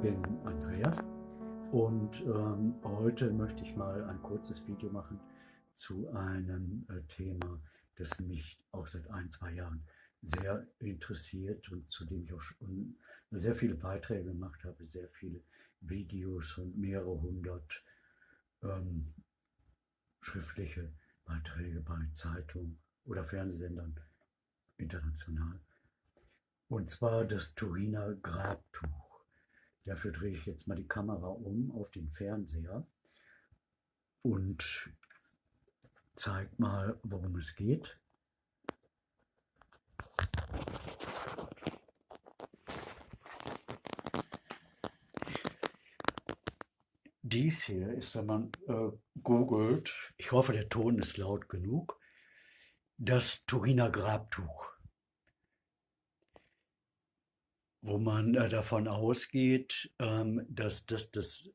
bin Andreas und heute möchte ich mal ein kurzes Video machen zu einem Thema, das mich auch seit 2 Jahren sehr interessiert und zu dem ich auch schon sehr viele Beiträge gemacht habe, sehr viele Videos und mehrere hundert ähm, schriftliche Beiträge bei Zeitungen oder Fernsehsendern international. Und zwar das Turiner Grabtuch. Dafür drehe ich jetzt mal die Kamera um auf den Fernseher und zeige mal, worum es geht. Dies hier ist, wenn man googelt, ich hoffe, der Ton ist laut genug, das Turiner Grabtuch, wo man davon ausgeht, dass das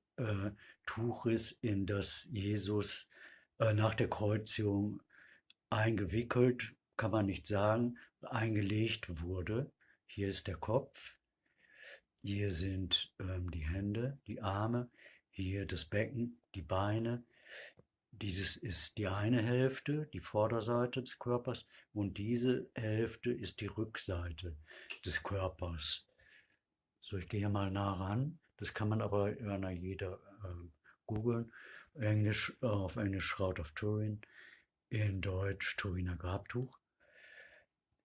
Tuch ist, in das Jesus nach der Kreuzigung eingewickelt, kann man nicht sagen, eingelegt wurde. Hier ist der Kopf, hier sind die Hände, die Arme, hier das Becken, die Beine. Dieses ist die eine Hälfte, die Vorderseite des Körpers, und diese Hälfte ist die Rückseite des Körpers. So, ich gehe mal nah ran. Das kann man aber jeder googeln. Auf Englisch Shroud of Turin, in Deutsch Turiner Grabtuch.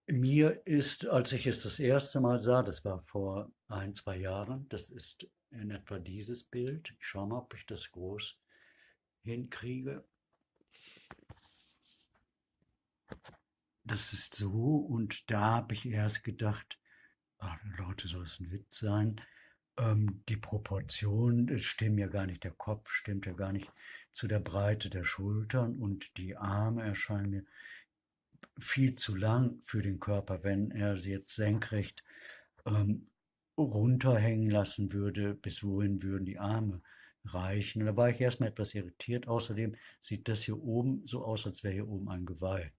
Mir ist, als ich es das erste Mal sah, das war vor 2 Jahren, das ist in etwa dieses Bild. Ich schaue mal, ob ich das groß hinkriege. Das ist so, und da habe ich erst gedacht, ach, Leute, soll es ein Witz sein? Die Proportionen stimmen ja gar nicht, der Kopf stimmt ja gar nicht zu der Breite der Schultern, und die Arme erscheinen mir viel zu lang für den Körper, wenn er sie jetzt senkrecht ähm, runterhängen lassen würde. Bis wohin würden die Arme reichen? Und da war ich erstmal etwas irritiert. Außerdem sieht das hier oben so aus, als wäre hier oben ein Geweih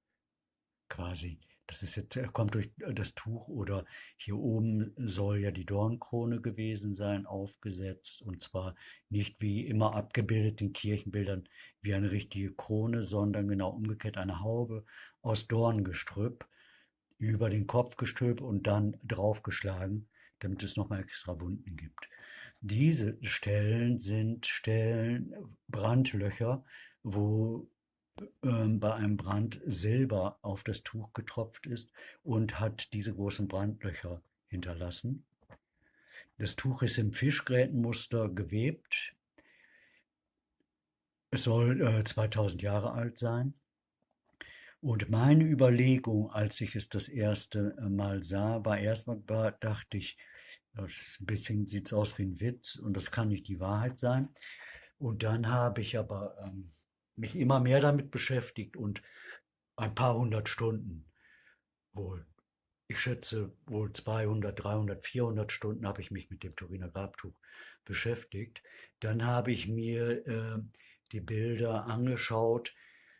quasi. Das ist jetzt, kommt durch das Tuch, oder hier oben soll ja die Dornkrone gewesen sein, aufgesetzt, und zwar nicht wie immer abgebildet in Kirchenbildern wie eine richtige Krone, sondern genau umgekehrt eine Haube aus Dorngestrüpp über den Kopf gestülpt und dann draufgeschlagen, damit es nochmal extra Wunden gibt. Diese Stellen sind Stellen, Brandlöcher, wo bei einem Brand Silber auf das Tuch getropft ist und hat diese großen Brandlöcher hinterlassen. Das Tuch ist im Fischgrätenmuster gewebt. Es soll 2000 Jahre alt sein. Und meine Überlegung, als ich es das erste Mal sah, war erstmal, dachte ich, das ist ein bisschen, sieht es aus wie ein Witz und das kann nicht die Wahrheit sein. Und dann habe ich aber mich immer mehr damit beschäftigt und ein paar hundert Stunden wohl, ich schätze wohl 200, 300, 400 Stunden habe ich mich mit dem Turiner Grabtuch beschäftigt. Dann habe ich mir die Bilder angeschaut.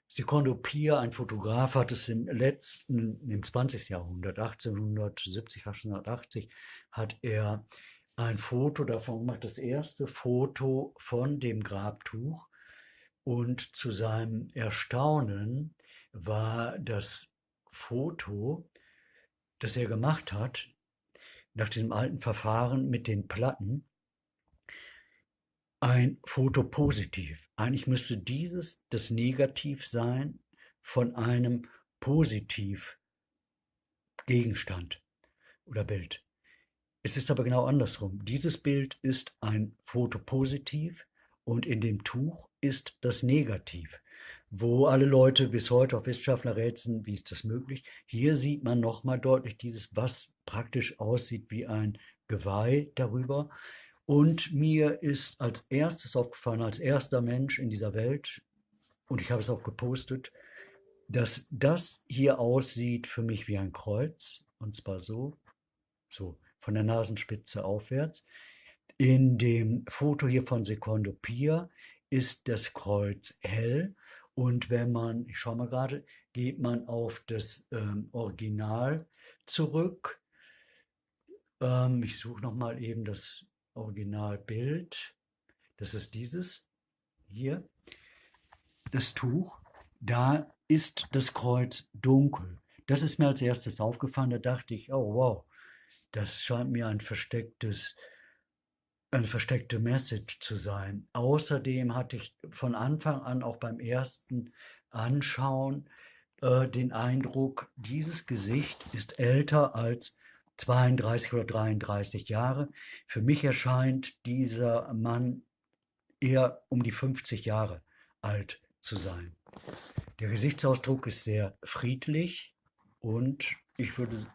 Secondo Pia, ein Fotograf, hat es im 20. Jahrhundert, 1870, 1880, hat er ein Foto davon gemacht, das erste Foto von dem Grabtuch. Und zu seinem Erstaunen war das Foto, das er gemacht hat, nach diesem alten Verfahren mit den Platten, ein Foto positiv. Eigentlich müsste dieses das Negativ sein von einem Positivgegenstand oder Bild. Es ist aber genau andersrum. Dieses Bild ist ein Foto positiv und in dem Tuch ist das Negativ, wo alle Leute bis heute, auch Wissenschaftler, rätseln, wie ist das möglich. Hier sieht man nochmal deutlich dieses, was praktisch aussieht wie ein Geweih darüber. Und mir ist als erstes aufgefallen, als erster Mensch in dieser Welt, und ich habe es auch gepostet, dass das hier aussieht für mich wie ein Kreuz, und zwar so, so von der Nasenspitze aufwärts. In dem Foto hier von Secondo Pia ist das Kreuz hell, und wenn man, ich schaue mal gerade, geht man auf das Original zurück. Ich suche noch mal eben das Originalbild. Das ist dieses hier, das Tuch. Da ist das Kreuz dunkel. Das ist mir als erstes aufgefallen. Da dachte ich, oh wow, das scheint mir eine versteckte Message zu sein. Außerdem hatte ich von Anfang an auch beim ersten Anschauen den Eindruck, dieses Gesicht ist älter als 32 oder 33 Jahre. Für mich erscheint dieser Mann eher um die 50 Jahre alt zu sein. Der Gesichtsausdruck ist sehr friedlich und ich würde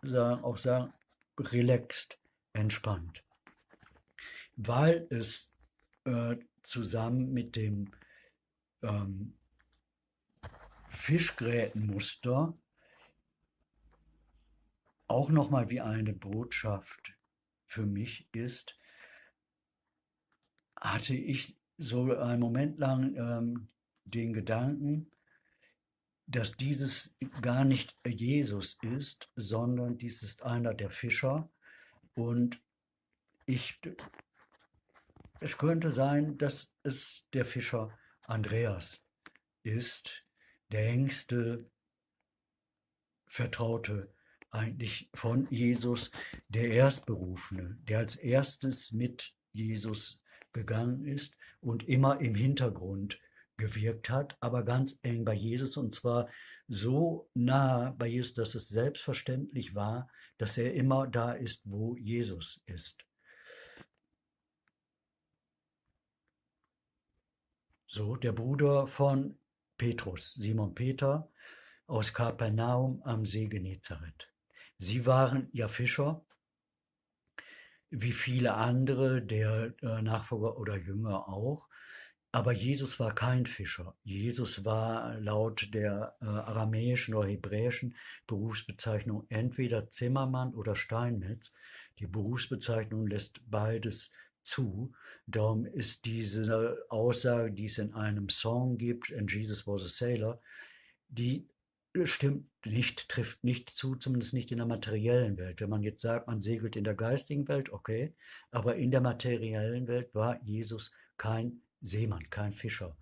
auch sagen, relaxed, entspannt, weil es zusammen mit dem ähm, Fischgrätenmuster auch nochmal wie eine Botschaft für mich ist, hatte ich so einen Moment lang den Gedanken, dass dieses gar nicht Jesus ist, sondern dies ist einer der Fischer. Und ich, es könnte sein, dass es der Fischer Andreas ist, der engste Vertraute eigentlich von Jesus, der Erstberufene, der als erstes mit Jesus gegangen ist und immer im Hintergrund gewirkt hat, aber ganz eng bei Jesus und zwar so nah bei Jesus, dass es selbstverständlich war, dass er immer da ist, wo Jesus ist. So, der Bruder von Petrus, Simon Peter, aus Kapernaum am See Genezareth. Sie waren ja Fischer, wie viele andere der Nachfolger oder Jünger auch. Aber Jesus war kein Fischer. Jesus war laut der aramäischen oder hebräischen Berufsbezeichnung entweder Zimmermann oder Steinmetz. Die Berufsbezeichnung lässt beides zu. Darum ist diese Aussage, die es in einem Song gibt, "And Jesus was a sailor", die stimmt nicht, trifft nicht zu, zumindest nicht in der materiellen Welt. Wenn man jetzt sagt, man segelt in der geistigen Welt, okay, aber in der materiellen Welt war Jesus kein Seemann, kein Fischer.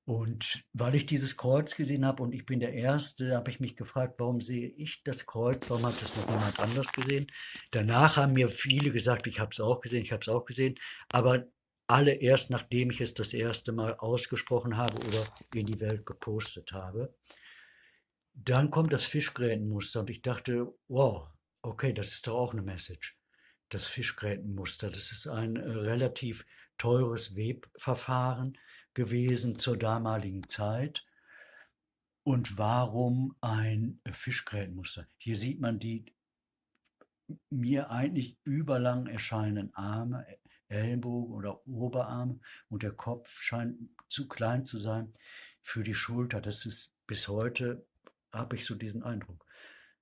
Und weil ich dieses Kreuz gesehen habe und ich bin der Erste, habe ich mich gefragt, warum sehe ich das Kreuz, warum hat das noch jemand anders gesehen? Danach haben mir viele gesagt, ich habe es auch gesehen, ich habe es auch gesehen, aber alle erst nachdem ich es das erste Mal ausgesprochen habe oder in die Welt gepostet habe. Dann kommt das Fischgrätenmuster und ich dachte, wow, okay, das ist doch auch eine Message. Das Fischgrätenmuster, das ist ein relativ teures Webverfahren gewesen zur damaligen Zeit. Und warum ein Fischgrätenmuster? Hier sieht man die mir eigentlich überlang erscheinenden Arme, Ellenbogen oder Oberarme und der Kopf scheint zu klein zu sein für die Schulter. Das ist bis heute, habe ich so diesen Eindruck.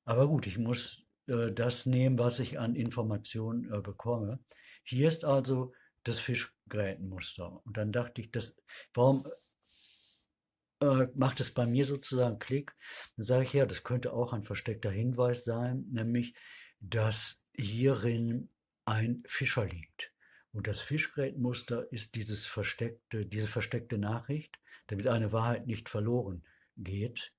Aber gut, ich muss das nehmen, was ich an Informationen bekomme. Hier ist also das Fischgrätenmuster. Und dann dachte ich, warum macht es bei mir sozusagen Klick? Dann sage ich, ja, das könnte auch ein versteckter Hinweis sein, nämlich, dass hierin ein Fischer liegt. Und das Fischgrätenmuster ist diese versteckte Nachricht, damit eine Wahrheit nicht verloren geht.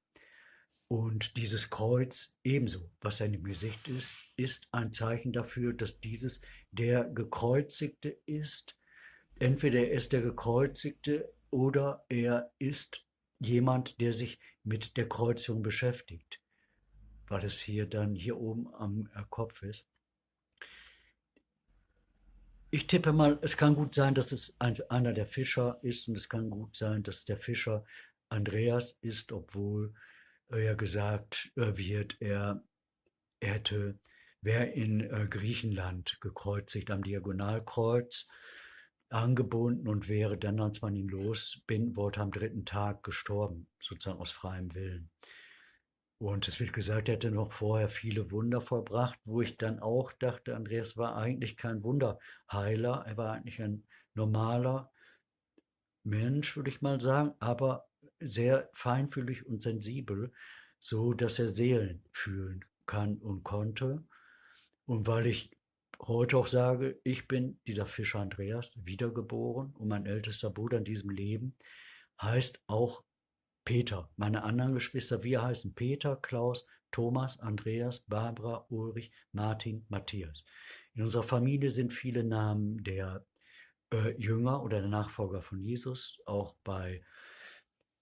Und dieses Kreuz ebenso, was er im Gesicht ist, ist ein Zeichen dafür, dass dieses der Gekreuzigte ist. Entweder er ist der Gekreuzigte oder er ist jemand, der sich mit der Kreuzigung beschäftigt, weil es hier dann hier oben am Kopf ist. Ich tippe mal, es kann gut sein, dass es einer der Fischer ist und es kann gut sein, dass der Fischer Andreas ist, obwohl ja gesagt wird, er wäre in Griechenland gekreuzigt am Diagonalkreuz angebunden und wäre dann, als man ihn losbinden wollte, am dritten Tag gestorben, sozusagen aus freiem Willen. Und es wird gesagt, er hätte noch vorher viele Wunder vollbracht, wo ich dann auch dachte, Andreas war eigentlich kein Wunderheiler, er war eigentlich ein normaler Mensch, würde ich mal sagen, aber sehr feinfühlig und sensibel, so dass er Seelen fühlen kann und konnte. Und weil ich heute auch sage, ich bin dieser Fischer Andreas, wiedergeboren, und mein ältester Bruder in diesem Leben heißt auch Peter. Meine anderen Geschwister, wir heißen Peter, Klaus, Thomas, Andreas, Barbara, Ulrich, Martin, Matthias. In unserer Familie sind viele Namen der Jünger oder der Nachfolger von Jesus, auch bei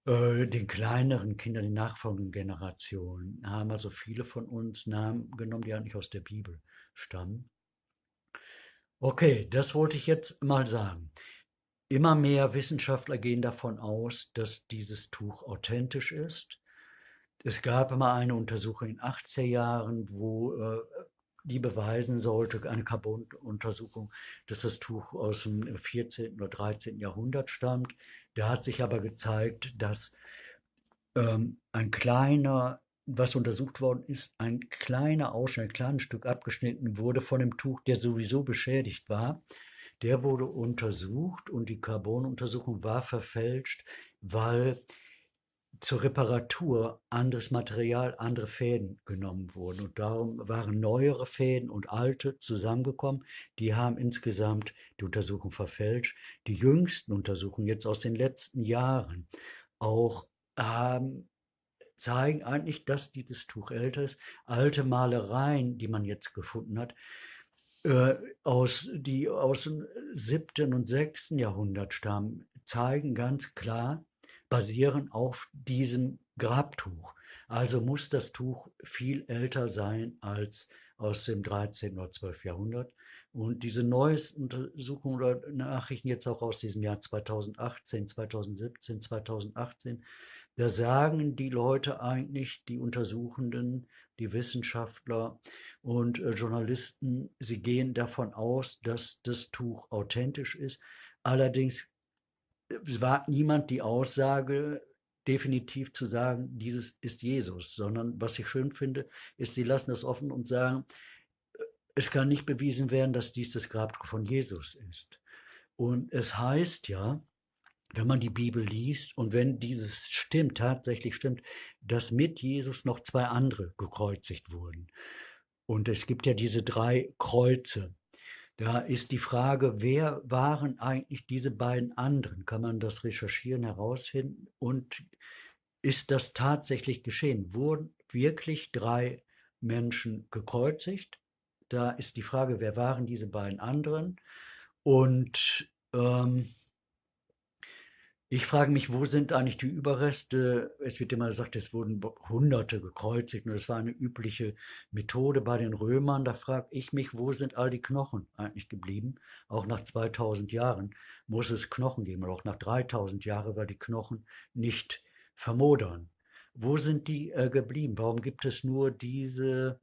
den kleineren Kindern, den nachfolgenden Generationen, haben also viele von uns Namen genommen, die eigentlich aus der Bibel stammen. Okay, das wollte ich jetzt mal sagen. Immer mehr Wissenschaftler gehen davon aus, dass dieses Tuch authentisch ist. Es gab mal eine Untersuchung in den 80er Jahren, wo die beweisen sollte, eine Carbon-Untersuchung, dass das Tuch aus dem 14. oder 13. Jahrhundert stammt. Da hat sich aber gezeigt, dass ein kleiner, was untersucht worden ist, ein kleiner Ausschnitt, ein kleines Stück abgeschnitten wurde von dem Tuch, der sowieso beschädigt war. Der wurde untersucht und die Carbon-Untersuchung war verfälscht, weil zur Reparatur anderes Material, andere Fäden genommen wurden. Und darum waren neuere Fäden und alte zusammengekommen. Die haben insgesamt die Untersuchung verfälscht. Die jüngsten Untersuchungen jetzt aus den letzten Jahren auch zeigen eigentlich, dass dieses Tuch älter ist. Alte Malereien, die man jetzt gefunden hat, die aus dem 7. und 6. Jahrhundert stammen, zeigen ganz klar, basieren auf diesem Grabtuch. Also muss das Tuch viel älter sein als aus dem 13. oder 12. Jahrhundert. Und diese neuesten Untersuchungen oder Nachrichten jetzt auch aus diesem Jahr 2018, 2017, 2018, da sagen die Leute eigentlich, die Untersuchenden, die Wissenschaftler und Journalisten, sie gehen davon aus, dass das Tuch authentisch ist. Allerdings wagt niemand die Aussage, definitiv zu sagen, dieses ist Jesus, sondern was ich schön finde, ist, sie lassen das offen und sagen, es kann nicht bewiesen werden, dass dies das Grab von Jesus ist. Und es heißt ja, wenn man die Bibel liest und wenn dieses stimmt, tatsächlich stimmt, dass mit Jesus noch zwei andere gekreuzigt wurden. Und es gibt ja diese 3 Kreuze. Da ist die Frage, wer waren eigentlich diese beiden anderen? Kann man das recherchieren, herausfinden? Und ist das tatsächlich geschehen? Wurden wirklich 3 Menschen gekreuzigt? Da ist die Frage, wer waren diese beiden anderen? Und ich frage mich, wo sind eigentlich die Überreste? Es wird immer gesagt, es wurden Hunderte gekreuzigt und das war eine übliche Methode bei den Römern. Da frage ich mich, wo sind all die Knochen eigentlich geblieben? Auch nach 2000 Jahren muss es Knochen geben, oder auch nach 3000 Jahren, weil die Knochen nicht vermodern. Wo sind die geblieben? Warum gibt es nur dieses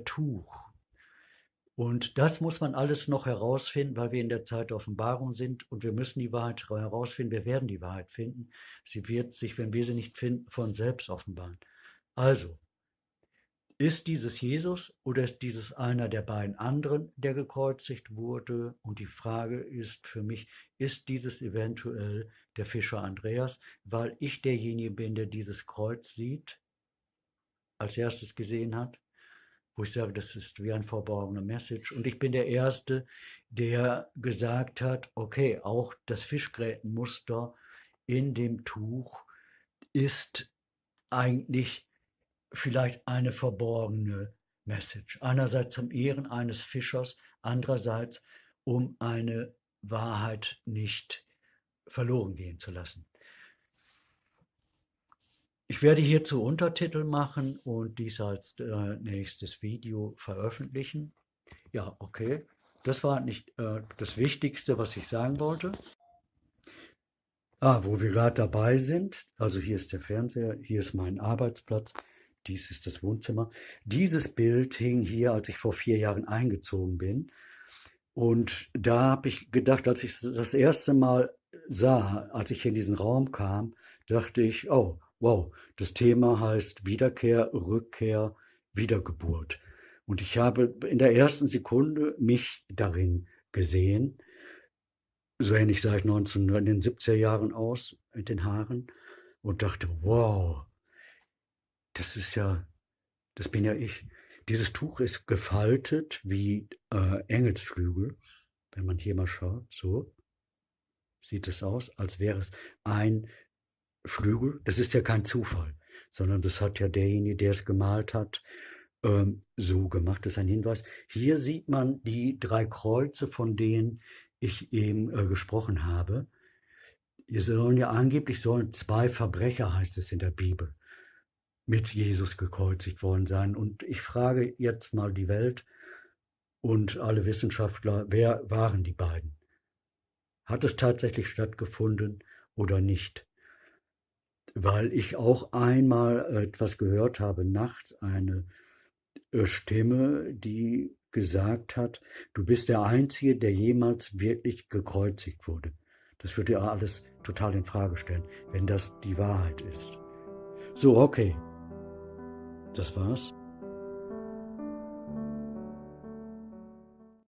Tuch? Und das muss man alles noch herausfinden, weil wir in der Zeit der Offenbarung sind und wir müssen die Wahrheit herausfinden. Wir werden die Wahrheit finden. Sie wird sich, wenn wir sie nicht finden, von selbst offenbaren. Also, ist dieses Jesus oder ist dieses einer der beiden anderen, der gekreuzigt wurde? Und die Frage ist für mich, ist dieses eventuell der Fischer Andreas, weil ich derjenige bin, der dieses Kreuz sieht, als erstes gesehen hat? Wo ich sage, das ist wie ein verborgener Message. Und ich bin der Erste, der gesagt hat, okay, auch das Fischgrätenmuster in dem Tuch ist eigentlich vielleicht eine verborgene Message. Einerseits zum Ehren eines Fischers, andererseits um eine Wahrheit nicht verloren gehen zu lassen. Ich werde hierzu Untertitel machen und dies als nächstes Video veröffentlichen. Ja, okay. Das war nicht das Wichtigste, was ich sagen wollte. Wo wir gerade dabei sind, also hier ist der Fernseher, hier ist mein Arbeitsplatz, dies ist das Wohnzimmer. Dieses Bild hing hier, als ich vor 4 Jahren eingezogen bin. Und da habe ich gedacht, als ich es das erste Mal sah, als ich in diesen Raum kam, dachte ich, oh, wow, das Thema heißt Wiederkehr, Rückkehr, Wiedergeburt. Und ich habe in der ersten Sekunde mich darin gesehen. So ähnlich sah ich 19 in den 70er Jahren aus mit den Haaren und dachte, wow, das ist ja, das bin ja ich. Dieses Tuch ist gefaltet wie Engelsflügel. Wenn man hier mal schaut, so sieht es aus, als wäre es ein Flügel. Das ist ja kein Zufall, sondern das hat ja derjenige, der es gemalt hat, so gemacht. Das ist ein Hinweis. Hier sieht man die 3 Kreuze, von denen ich eben gesprochen habe. Hier sollen ja angeblich 2 Verbrecher, heißt es in der Bibel, mit Jesus gekreuzigt worden sein. Und ich frage jetzt mal die Welt und alle Wissenschaftler, wer waren die beiden? Hat es tatsächlich stattgefunden oder nicht? Weil ich auch einmal etwas gehört habe, nachts eine Stimme, die gesagt hat, du bist der Einzige, der jemals wirklich gekreuzigt wurde. Das würde ja alles total in Frage stellen, wenn das die Wahrheit ist. So, okay. Das war's.